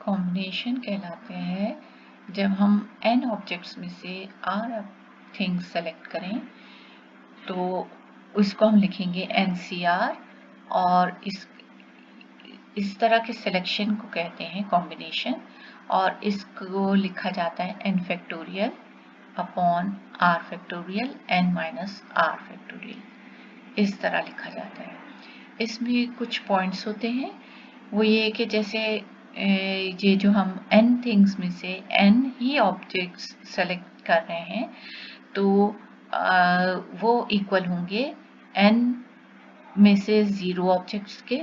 Combination कहलाते हैं जब हम n ऑब्जेक्ट्स में से r थिंग्स सेलेक्ट करें तो उसको हम लिखेंगे NCR और इस तरह के सिलेक्शन को कहते हैं कॉम्बिनेशन और इसको लिखा जाता है n factorial upon r factorial n minus r factorial. इस तरह लिखा जाता है। इसमें कुछ पॉइंट्स होते हैं, वो ये कि जैसे ये जो हम n थिंग्स में से n ही ऑब्जेक्ट्स सेलेक्ट कर रहे हैं तो वो इक्वल होंगे n में से 0 ऑब्जेक्ट्स के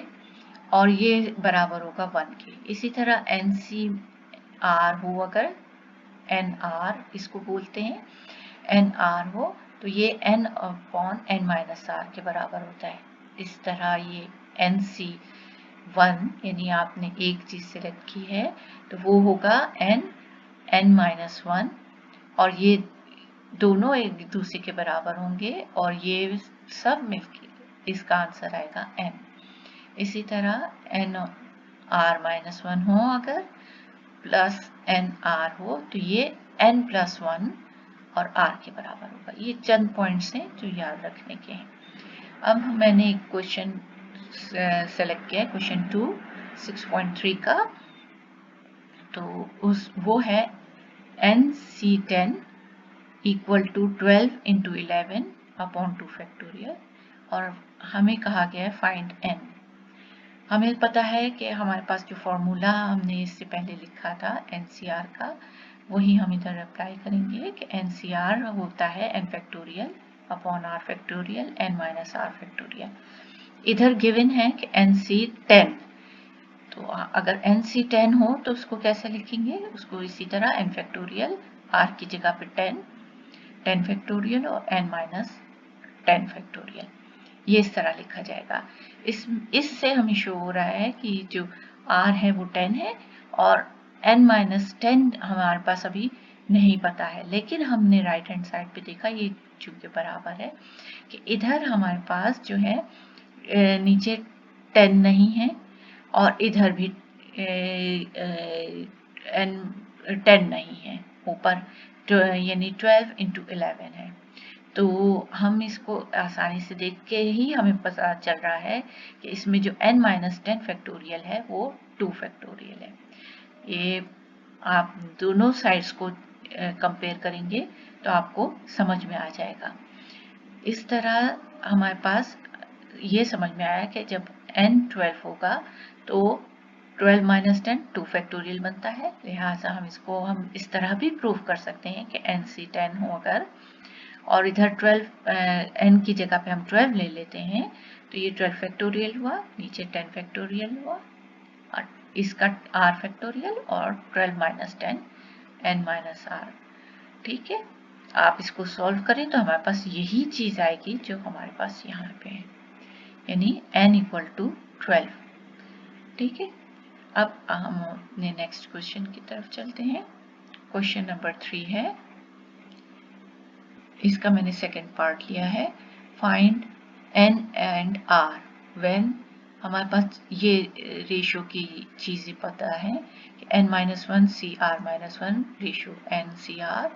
और ये बराबर होगा 1 के। इसी तरह NCR हो, अगर NR इसको बोलते हैं, NR हो तो ये n upon n minus r के बराबर होता है। इस तरह ये NC1 यानी आपने एक चीज सिलेक्ट की है तो वो होगा n माइनस 1 और ये दोनों एक दूसरे के बराबर होंगे और ये सब मिलके इसका आंसर आएगा n। इसी तरह NR माइनस 1 हो अगर प्लस NR हो तो ये n प्लस 1 और r के बराबर होगा। ये चंद पॉइंट्स हैं जो याद रखने के हैं। अब मैंने एक क्वेश्चन सेलेक्ट किया है, क्वेश्चन 2 6.3 का, तो वो है NC10 equal to 12 into 11 upon 2 factorial और हमें कहा गया है फाइंड n। हमें पता है कि हमारे पास जो फॉर्मूला हमने इससे पहले लिखा था NCR का, वही हम इधर अप्लाई करेंगे कि NCR होता है n factorial upon r factorial n minus r factorial. इधर गिवन है कि NC10, तो अगर NC10 हो तो उसको कैसे लिखेंगे, उसको इसी तरह n फैक्टोरियल r की जगह पे 10 फैक्टोरियल और n माइनस 10 फैक्टोरियल, ये इस तरह लिखा जाएगा। इससे हमें शो हो रहा है कि जो r है वो 10 है और n माइनस 10 हमारे पास अभी नहीं पता है, लेकिन हमने राइट हैंड साइड पे देखा ये चूंकि बराबर है कि इधर हमारे पास जो है नीचे 10 नहीं है और इधर भी n 10 नहीं है, ऊपर यानी 12 इंटू 11 है। तो हम इसको आसानी से देख के ही हमें पता चल रहा है कि इसमें जो n माइनस 10 फैक्टोरियल है वो 2 फैक्टोरियल है। ये आप दोनों साइड्स को कंपेयर करेंगे तो आपको समझ में आ जाएगा। इस तरह हमारे पास ये समझ में आया कि जब n 12 होगा तो 12 माइनस 10 2 फैक्टोरियल बनता है, लिहाजा हम इस तरह भी प्रूव कर सकते हैं कि NC10 हो अगर और इधर 12 n की जगह पे हम 12 ले लेते हैं तो ये 12 फैक्टोरियल हुआ, नीचे 10 फैक्टोरियल हुआ और इसका r फैक्टोरियल और 12 माइनस 10 n माइनस r। ठीक है, आप इसको सॉल्व करें तो हमारे पास यही चीज आएगी जो हमारे पास यहाँ पे है, यानी n इक्वल टू 12। ठीक है, अब हम अपने नेक्स्ट क्वेश्चन की तरफ चलते हैं। क्वेश्चन नंबर 3 है, इसका मैंने सेकेंड पार्ट लिया है, find n and r when हमारे पास ये रेशियो की चीजें पता है कि n minus 1 C R minus 1 ratio n C R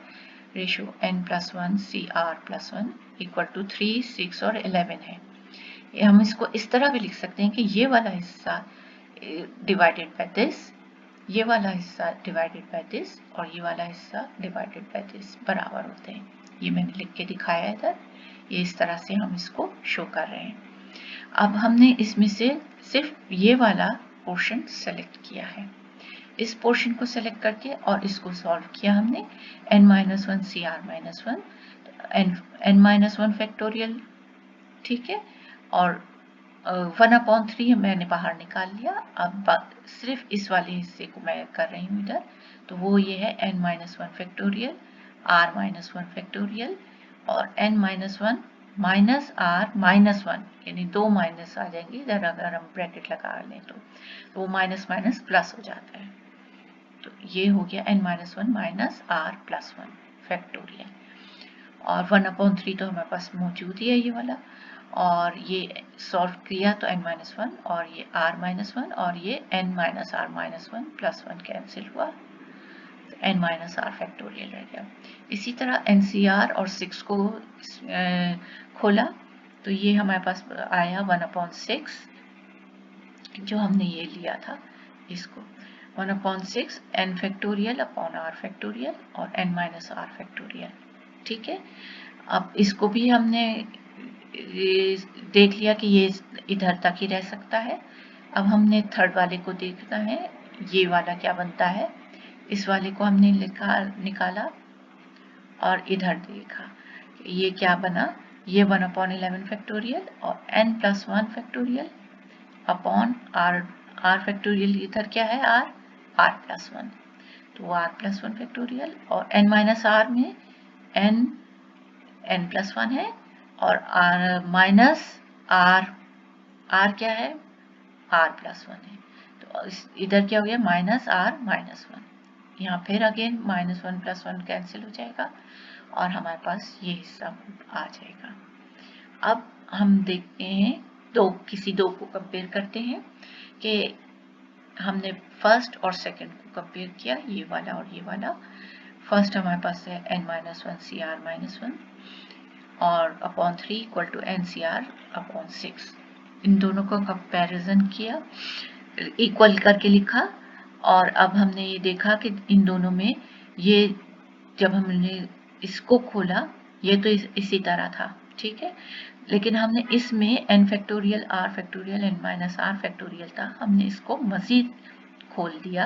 ratio n plus 1 C R plus 1 equal to 3, 6 और 11 है। हम इसको इस तरह भी लिख सकते हैं कि ये वाला हिस्सा डिवाइडेड बाय दिस, ये वाला हिस्सा डिवाइडेड बाय दिस और ये वाला हिस्सा डिवाइडेड बाय दिस बराबर होते हैं। ये मैंने लिख के दिखाया है इधर, ये इस तरह से हम इसको शो कर रहे हैं। अब हमने इसमें से सिर्फ ये वाला पोर्शन सेलेक्ट किया है, इस पोर्शन को सेलेक्ट करके और इसको सॉल्व किया हमने n minus 1 C R minus 1 n minus 1 factorial, ठीक है, और 1/3 मैंने बाहर निकाल लिया। अब सिर्फ इस वाले हिस्से को मैं कर रही हूँ इधर, तो वो ये है n minus 1 factorial r minus 1 factorial और n minus 1 minus r minus 1, यानी 2 माइनस आ जाएंगे इधर, अगर हम ब्रैकेट लगा लें तो वो माइनस माइनस प्लस हो जाता है। तो ये हो गया n minus 1 minus r plus 1 factorial और 1/3 तो हमारे पास मौजूद ही है ये वाला। और ये सॉल्व किया तो n-1 और ये r-1 और ये n-r-1 प्लस 1 कैंसिल हुआ, n-r फैक्टोरियल रह गया। इसी तरह NCR और 6 को खोला तो ये हमारे पास आया 1/6, जो हमने ये लिया था इसको 1/6 n factorial upon r factorial और n-r फैक्टोरियल। ठीक है, अब इसको भी हमने देख लिया कि ये इधर तक ही रह सकता है। अब हमने थर्ड वाले को देखना है, ये वाला क्या बनता है। इस वाले को हमने निकाला और इधर देखा ये क्या बना, ये 1/11 फैक्टोरियल और n+1 factorial upon r factorial. इधर क्या है r+1, तो r+1 फैक्टोरियल और n-r में n+1 है और r क्या है r+1 है, तो इधर क्या हो गया -r-1, यहाँ फिर अगेन -1 + 1 कैंसिल हो जाएगा और हमारे पास ये हिस्सा आ जाएगा। अब हम देखते हैं किसी दो को कंपेयर करते हैं कि हमने फर्स्ट और सेकंड को कंपेयर किया, ये वाला और ये वाला। फर्स्ट हमारे पास है n-1 CR-1 और upon 3 equal to NCR upon 6। इन दोनों को कंपैरिजन किया, इक्वल करके लिखा और अब हमने ये देखा कि इन दोनों में ये जब हमने इसको खोला ये तो इसी तरह था, ठीक है, लेकिन हमने इसमें n factorial r factorial n-r factorial था, हमने इसको मजीद खोल दिया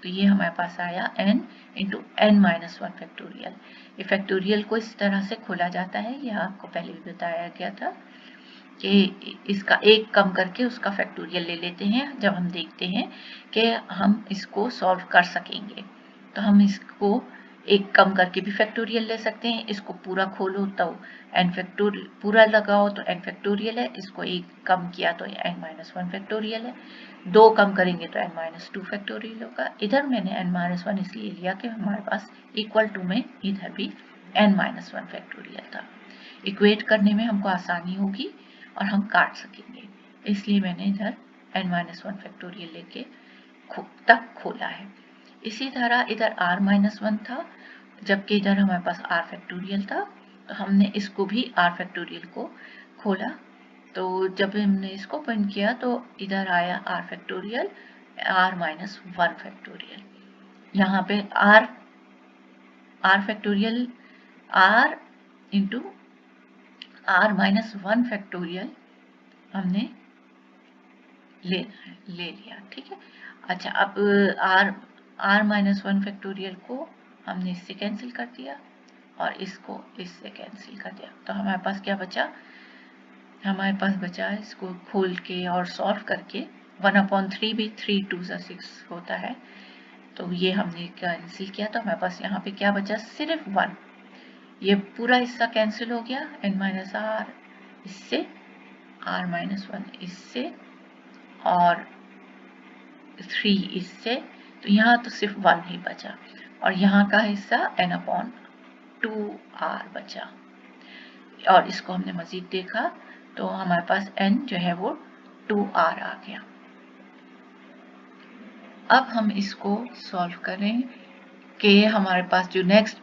तो ये हमारे पास आया n इंटू n-1 फैक्टोरियल। ये फैक्टोरियल को इस तरह से खोला जाता है, यह आपको पहले भी बताया गया था कि इसका एक कम करके उसका फैक्टोरियल ले लेते हैं जब हम देखते हैं कि हम इसको सॉल्व कर सकेंगे। तो हम इसको एक कम करके भी फैक्टोरियल ले सकते हैं, इसको पूरा खोलो तो n फैक्टोरियल, पूरा लगाओ तो n फैक्टोरियल है, इसको एक कम किया तो n-1 फैक्टोरियल है, दो कम करेंगे तो n-2 फैक्टोरियल होगा। इधर मैंने n-1 इसलिए लिया कि हमारे पास इक्वल टू में इधर भी n-1 फैक्टोरियल था, इक्वेट करने में हमको आसानी होगी और हम काट सकेंगे, इसलिए मैंने इधर n-1 फैक्टोरियल लेके तक खोला है। इसी तरह इधर r-1 था जबकि इधर हमारे पास r फैक्टोरियल था, तो हमने इसको भी r फैक्टोरियल को खोला, तो जब हमने इसको ओपन किया तो इधर आया r फैक्टोरियल r-1 फैक्टोरियल। यहाँ पे r factorial r into r-1 factorial हमने ले लिया, ठीक है। अच्छा, अब r-1 फैक्टोरियल को हमने इससे कैंसिल कर दिया और इसको इससे कैंसिल कर दिया, तो हमारे पास क्या बचा, हमारे पास बचा इसको खोल के और सॉल्व करके 1/3 भी 3 2 6 होता है, तो ये हमने कैंसिल किया तो हमारे पास यहाँ पे क्या बचा, सिर्फ 1, ये पूरा हिस्सा कैंसिल हो गया, n-r इससे r-1 इससे और 3 इससे, तो यहाँ तो सिर्फ 1 ही बचा और यहाँ का हिस्सा n/2r बचा और इसको हमने मजीद देखा तो हमारे पास n जो है वो 2r आ गया। अब हम इसको सॉल्व करें कि हमारे पास जो नेक्स्ट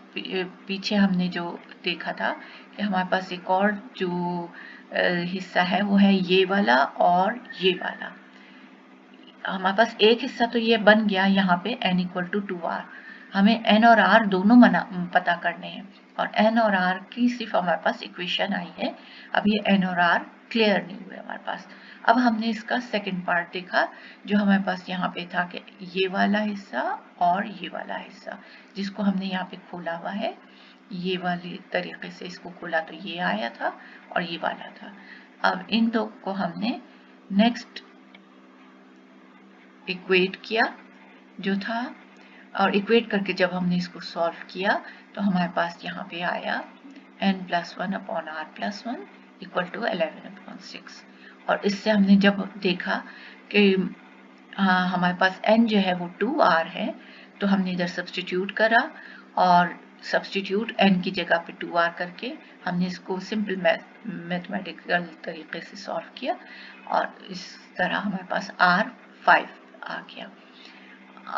पीछे हमने जो देखा था कि हमारे पास एक और जो हिस्सा है वो है ये वाला और ये वाला। हमारे पास एक हिस्सा तो ये बन गया यहाँ पे n = 2r, हमें n और r दोनों पता करने हैं और n और r की सिर्फ हमारे पास इक्वेशन आई है, अब ये n और r क्लियर नहीं हुए हमारे पास। अब हमने इसका सेकंड पार्ट देखा जो हमारे पास यहाँ पे था कि ये वाला हिस्सा और ये वाला हिस्सा जिसको हमने यहाँ पे खोला हुआ है, ये वाले तरीके से इसको खोला तो ये आया था और ये वाला था। अब इन दो को हमने नेक्स्ट इक्वेट किया जो था और इक्वेट करके जब हमने इसको सॉल्व किया तो हमारे पास यहाँ पे आया n+1/r+1 = 11/6 और इससे हमने जब देखा कि हमारे पास n जो है वो 2r है तो हमने इधर सब्स्टिट्यूट करा और सब्स्टिट्यूट n की जगह पे 2r करके हमने इसको सिंपल मैथमेटिकल तरीके से सॉल्व किया और इस तरह हमारे पास r5 आ गया।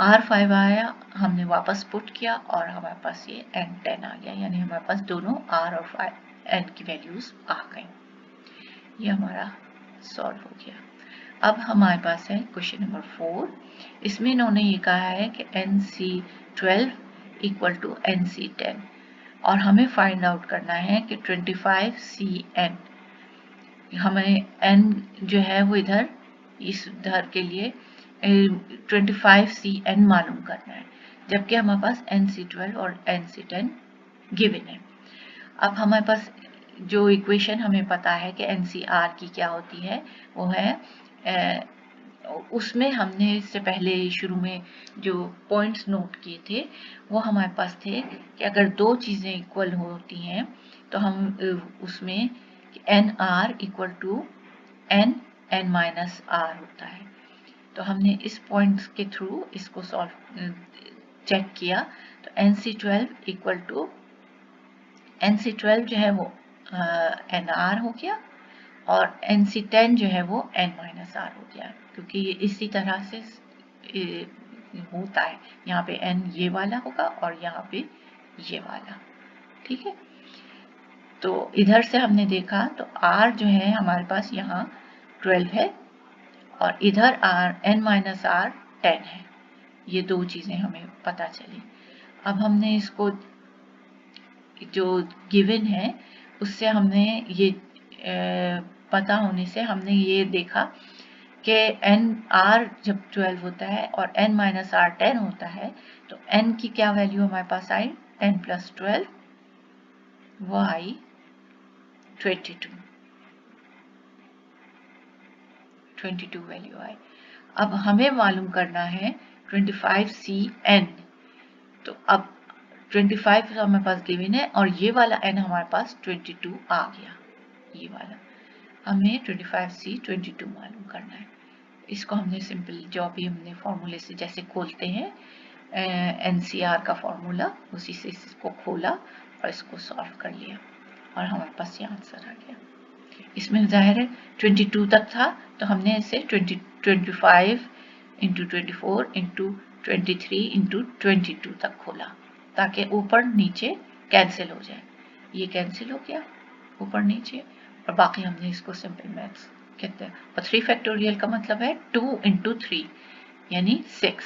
r5 आया, हमने वापस पुट किया और हमारे पास ये n10 आ गया, यानी हमारे पास दोनों r और n की वैल्यूज आ गई। ये हमारा सॉल्व हो गया। अब हमारे पास है क्वेश्चन नंबर 4। इसमें इन्होंने ये कहा है कि NC12 इक्वल टू NC10 और हमें फाइंड आउट करना है कि 25CN, हमें n जो है वो इधर के लिए 25CN मालूम करना है, जबकि हमारे पास NC12 और NC10 गिवन है। अब हमारे पास जो इक्वेशन हमें पता है कि NCR की क्या होती है वो है उसमें हमने इससे पहले शुरू में जो पॉइंट्स नोट किए थे वो हमारे पास थे कि अगर दो चीज़ें इक्वल होती हैं तो हम उसमें NR equal to n minus R होता है। तो हमने इस पॉइंट्स के थ्रू इसको सॉल्व चेक किया, तो NC12 इक्वल टू NC12 जो है वो NR हो गया और NC10 जो है वो n माइनस R हो गया, क्योंकि ये इसी तरह से होता है। यहाँ पे n ये वाला होगा और यहाँ पे ये वाला, ठीक है। तो इधर से हमने देखा तो R जो है हमारे पास यहाँ 12 है और इधर n माइनस R 10 है। ये दो चीज़ें हमें पता चली। अब हमने इसको जो गिवन है उससे हमने ये पता होने से हमने ये देखा कि NR जब 12 होता है और n माइनस R 10 होता है तो n की क्या वैल्यू हमारे पास आई, 10 प्लस 12 वो आई 22 वैल्यू आई। अब हमें मालूम करना है 25CN, तो अब 25 हमारे पास गिवन है और ये वाला n हमारे पास 22 आ गया। ये वाला हमें 25C 22 मालूम करना है। इसको हमने सिंपल जो भी हमने फॉर्मूले से जैसे खोलते हैं NCR का फॉर्मूला, उसी से इसको खोला और इसको सॉल्व कर लिया और हमारे पास ये आंसर आ गया। इसमें जाहिर है 22 तक था तो हमने इसे 25 इंटू 24 इंटू 23 इंटू 22 तक खोला ताकि ऊपर नीचे कैंसिल हो जाए। ये कैंसिल हो गया ऊपर नीचे और बाकी हमने इसको सिंपल मैथ्स कहते हैं। और 3 फैक्टोरियल का मतलब है 2 इंटू 3 यानी 6।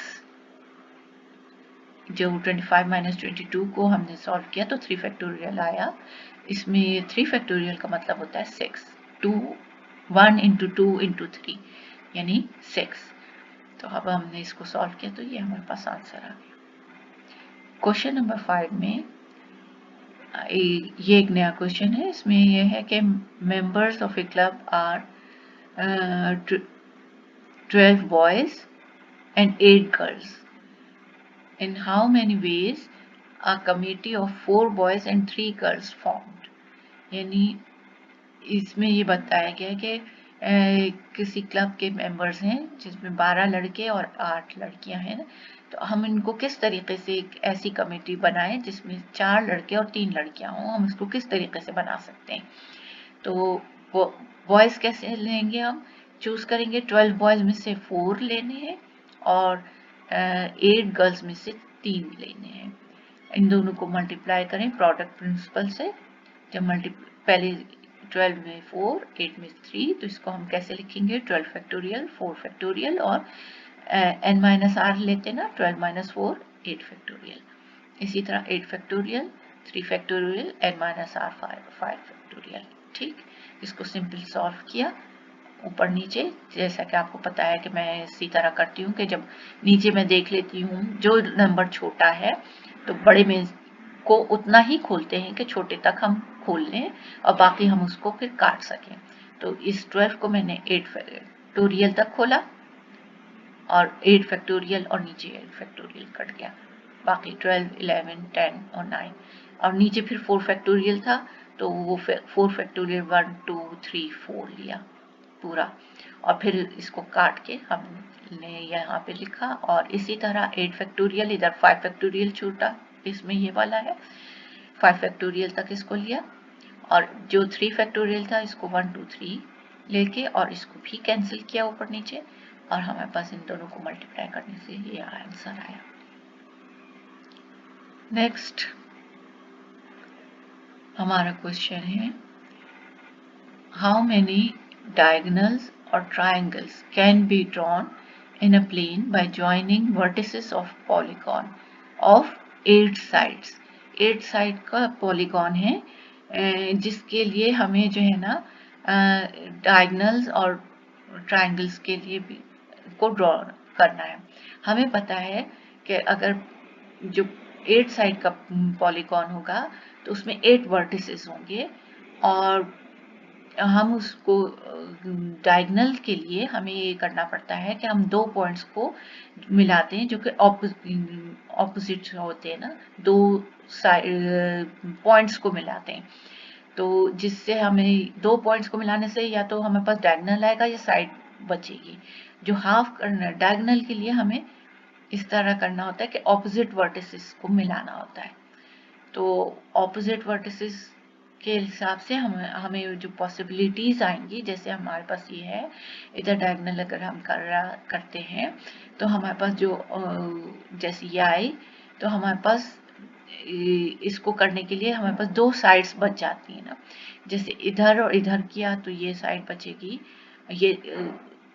जो 25 माइनस 22 को हमने सॉल्व किया तो 3 फैक्टोरियल आया। इसमें 3 फैक्टोरियल का मतलब होता है 6, 1 इंटू 2 इंटू 3 यानी 6। तो अब हमने इसको सॉल्व किया तो ये हमारे पास आंसर आ गया। क्वेश्चन नंबर 5 में ये एक नया क्वेश्चन है। इसमें यह है कि members of a club are 12 boys and 8 girls. In how many ways a committee of 4 boys and 3 girls formed? यानी इसमें ये बताया गया कि किसी क्लब के मेंबर्स हैं जिसमें 12 लड़के और 8 लड़कियां हैं, तो हम इनको किस तरीके से एक ऐसी कमेटी बनाएं जिसमें 4 लड़के और 3 लड़कियां हों, हम इसको किस तरीके से बना सकते हैं। तो बॉयज कैसे लेंगे, हम चूज करेंगे 12 बॉयज में से 4 लेने हैं और 8 गर्ल्स में से 3 लेने हैं। इन दोनों को मल्टीप्लाई करें प्रोडक्ट प्रिंसिपल से। जब पहले 12 में 4 8 में 3, तो इसको हम कैसे लिखेंगे 12 फैक्टोरियल 4 फैक्टोरियल और n माइनस r लेते ना 12 माइनस 4 8 फैक्टोरियल। इसी तरह 8 factorial 3 factorial n minus r 5 factorial. ठीक, इसको सिंपल सॉल्व किया ऊपर नीचे। जैसा कि आपको पता है कि मैं इसी तरह करती हूँ कि जब नीचे मैं देख लेती हूँ जो नंबर छोटा है तो बड़े में को उतना ही खोलते हैं कि छोटे तक हम खोल लें और बाकी हम उसको फिर काट सकें। तो इस 12 को मैंने 8 फैक्टोरियल तक खोला और 8 फैक्टोरियल और नीचे 8 फैक्टोरियल कट गया, बाकी 12 11 10 और 9 और नीचे फिर 4 फैक्टोरियल था तो वो 4 फैक्टोरियल 1 2 3 4 लिया पूरा और फिर इसको काट के हमने यहाँ पे लिखा। और इसी तरह 8 फैक्टोरियल इधर 5 फैक्टोरियल छोटा इसमें ये वाला है 5 फैक्टोरियल तक इसको लिया, और जो 3 फैक्टोरियल था इसको 1 2 3 लेके और इसको भी कैंसिल किया ऊपर नीचे, और हमारे पास इन दोनों को मल्टीप्लाई करने से ये आंसर आया। नेक्स्ट हमारा क्वेश्चन है, हाउ मेनी डायगोनल्स और triangles can be drawn in a plane by joining vertices of polygon of 8 sides। 8 side का पॉलीगॉन है, जिसके लिए हमें जो है ना डायगोनल्स और ट्रायंगल्स के लिए भी को ड्रॉ करना है। हमें पता है कि अगर जो 8 साइड का पॉलीगॉन होगा तो उसमें 8 वर्टिसेस होंगे, और हम उसको डायगोनल के लिए हमें ये करना पड़ता है कि हम दो पॉइंट्स को मिलाते हैं जो कि ऑपोजिट होते हैं ना, दो पॉइंट्स को मिलाते हैं। तो जिससे हमें दो पॉइंट्स को मिलाने से या तो हमारे पास डायगोनल आएगा या साइड बचेगी। जो हाफ करना डायगोनल के लिए हमें इस तरह करना होता है कि ऑपोजिट वर्टिसेस को मिलाना होता है। तो ऑपोजिट वर्टिसेस के हिसाब से हमें जो पॉसिबिलिटीज आएंगी, जैसे हमारे पास ये है, इधर डायगोनल अगर हम करते हैं तो हमारे पास जो जैसे ये आई, तो हमारे पास इसको करने के लिए हमारे पास दो साइड्स बच जाती हैं ना। जैसे इधर और इधर किया तो ये साइड बचेगी, ये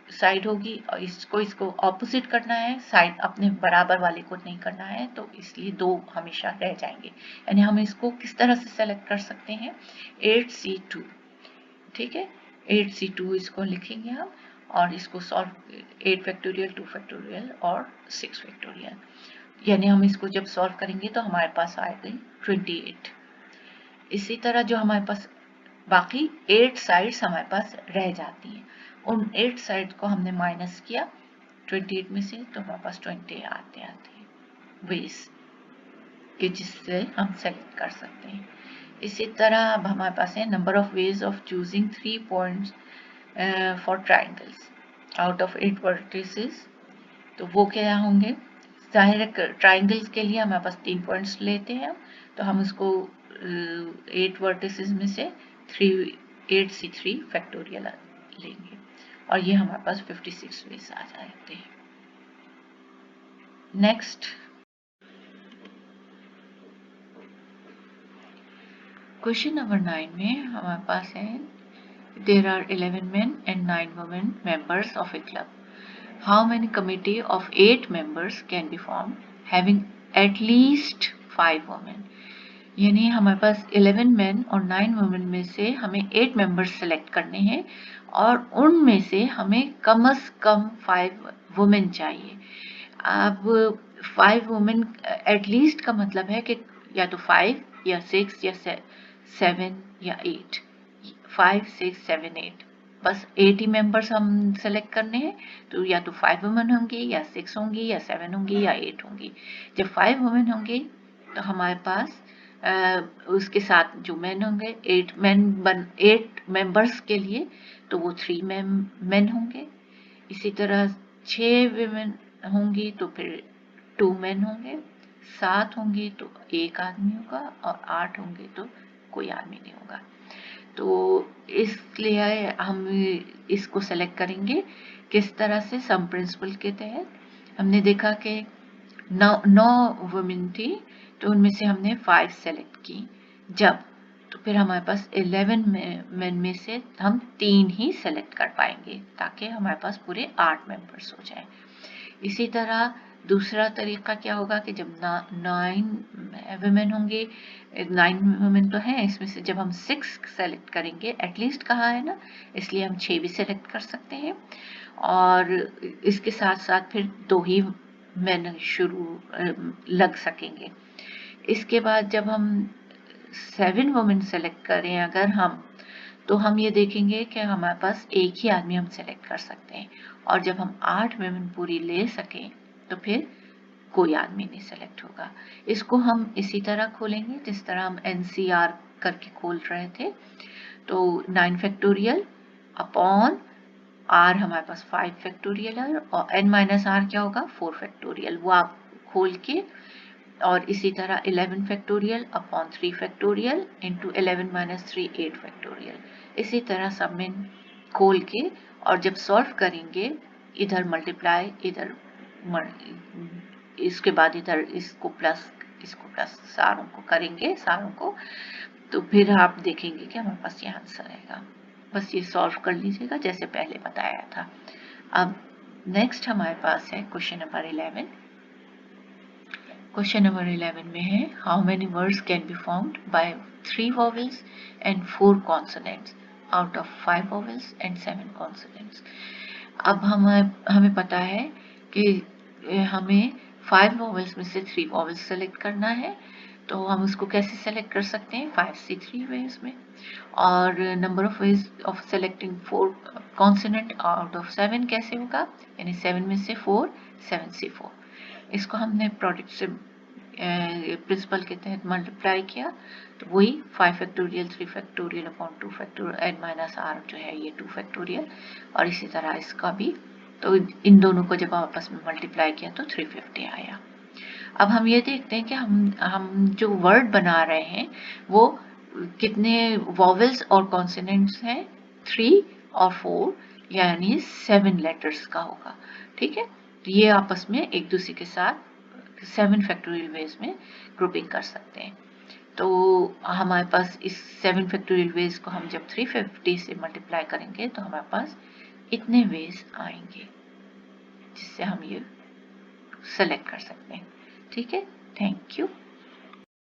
साइड होगी, और इसको ऑपोजिट करना है, साइड अपने बराबर वाले को नहीं करना है, तो इसलिए दो हमेशा रह जाएंगे। यानी हम इसको किस तरह से सेलेक्ट कर सकते हैं, 8C2, ठीक है, 8C2 इसको लिखेंगे हम, और इसको सॉल्व 8 फैक्टोरियल 2 फैक्टोरियल और 6 फैक्टोरियल, यानी हम इसको जब सॉल्व करेंगे तो हमारे पास आएगी 28। इसी तरह जो हमारे पास बाकी 8 साइड्स हमारे पास रह जाती हैं, उन 8 साइड को हमने माइनस किया 28 में से, तो हमारे पास 20 आते हैं वेज कि जिससे हम सेलेक्ट कर सकते हैं। इसी तरह अब हमारे पास है number of ways of choosing 3 points for triangles out of 8 vertices. तो वो क्या होंगे, जाहिर है ट्राइंगल्स के लिए हमारे पास 3 पॉइंट्स लेते हैं, तो हम उसको 8 वर्टिसेस में से 8C3 फैक्टोरियल लेंगे, और ये हमारे पास 56 वेज आ जाते हैं। नेक्स्ट क्वेश्चन नंबर 9 में हमारे पास है, there are 11 men and 9 women members of a club. How many committee of 8 members can be formed having at least 5 women? यानी हमारे पास 11 men और 9 women में से हमें 8 members सेलेक्ट करने हैं, और उनमें से हमें कम से कम 5 women चाहिए। अब 5 women एटलीस्ट का मतलब है कि या तो 5 या 6 या 7 या 8, 5 6 7 8, बस 8 ही मेंबर्स हम सेलेक्ट करने हैं, तो या तो 5 वुमेन होंगी या 6 होंगी या 7 होंगी या 8 होंगी। जब 5 वुमेन होंगे तो हमारे पास उसके साथ जो मैन होंगे 8 मेंबर्स के लिए तो वो 3 मैन होंगे। इसी तरह 6 विमेन होंगी तो फिर 2 मैन होंगे, 7 होंगी तो 1 आदमी होगा, और 8 होंगे तो कोई आदमी नहीं होगा। तो इसलिए हम इसको सेलेक्ट करेंगे किस तरह से, सम प्रिंसिपल के तहत। हमने देखा कि 9 वुमेन थी, तो उनमें से हमने 5 सेलेक्ट की जब, तो फिर हमारे पास 11 मेन में से हम 3 ही सेलेक्ट कर पाएंगे, ताकि हमारे पास पूरे 8 मेंबर्स हो जाए। इसी तरह दूसरा तरीका क्या होगा कि जब 9 वुमेन होंगे, 9 वुमेन तो हैं, इसमें से जब हम 6 सेलेक्ट करेंगे, एटलीस्ट कहा है ना, इसलिए हम 6 भी सेलेक्ट कर सकते हैं, और इसके साथ साथ फिर 2 ही मैन लग सकेंगे। इसके बाद जब हम 7 वुमेन सेलेक्ट करें अगर हम, तो हम ये देखेंगे कि हमारे पास एक ही आदमी हम सेलेक्ट कर सकते हैं, और जब हम 8 वुमेन पूरी ले सकें तो फिर कोई आदमी नहीं सेलेक्ट होगा। इसको हम इसी तरह खोलेंगे जिस तरह हम NCR करके खोल रहे थे। तो 9 फैक्टोरियल अपॉन R हमारे पास 5 फैक्टोरियल है, और n - r क्या होगा 4 फैक्टोरियल। वो आप खोल के और इसी तरह 11 factorial upon 3 factorial into 11 minus 3 8 factorial. इसी तरह सब में खोल के और जब सॉल्व करेंगे इधर मल्टीप्लाई इधर इसके बाद इधर इसको प्लस सारों को करेंगे सारों को, तो फिर आप देखेंगे कि हमारे पास ये आंसर आएगा। बस ये सॉल्व कर लीजिएगा जैसे पहले बताया था। अब नेक्स्ट हमारे पास है क्वेश्चन नंबर 11। क्वेश्चन नंबर 11 में है how many words can be formed by 3 vowels and 4 consonants out of 5 vowels and 7 consonants. अब हमें पता है कि हमें 5 वॉवेल्स में से 3 वॉवेल्स सेलेक्ट करना है, तो हम उसको कैसे सेलेक्ट कर सकते हैं 5 से 3 वेज में। और number of ways of selecting 4 consonant out of 7 कैसे होगा, यानी 7 में से 4 7 से 4। इसको हमने प्रोडक्ट से प्रिंसिपल के तहत मल्टीप्लाई किया, तो वही 5 factorial 3 factorial upon 2 factorial N minus R जो है ये 2 फैक्टोरियल, और इसी तरह इसका भी। तो इन दोनों को जब आपस में मल्टीप्लाई किया तो 350 आया। अब हम ये देखते हैं कि हम जो वर्ड बना रहे हैं वो कितने वॉवेल्स और कॉन्सोनेंट्स हैं, 3 और 4 यानी 7 लेटर्स का होगा। ठीक है, तो ये आपस में एक दूसरे के साथ 7 फैक्टोरियल वेज में ग्रुपिंग कर सकते हैं। तो हमारे पास इस 7 फैक्टोरियल वेज को हम जब 350 से मल्टीप्लाई करेंगे तो हमारे पास इतने वेज आएंगे जिससे हम ये सेलेक्ट कर सकते हैं। ठीक है, थैंक यू।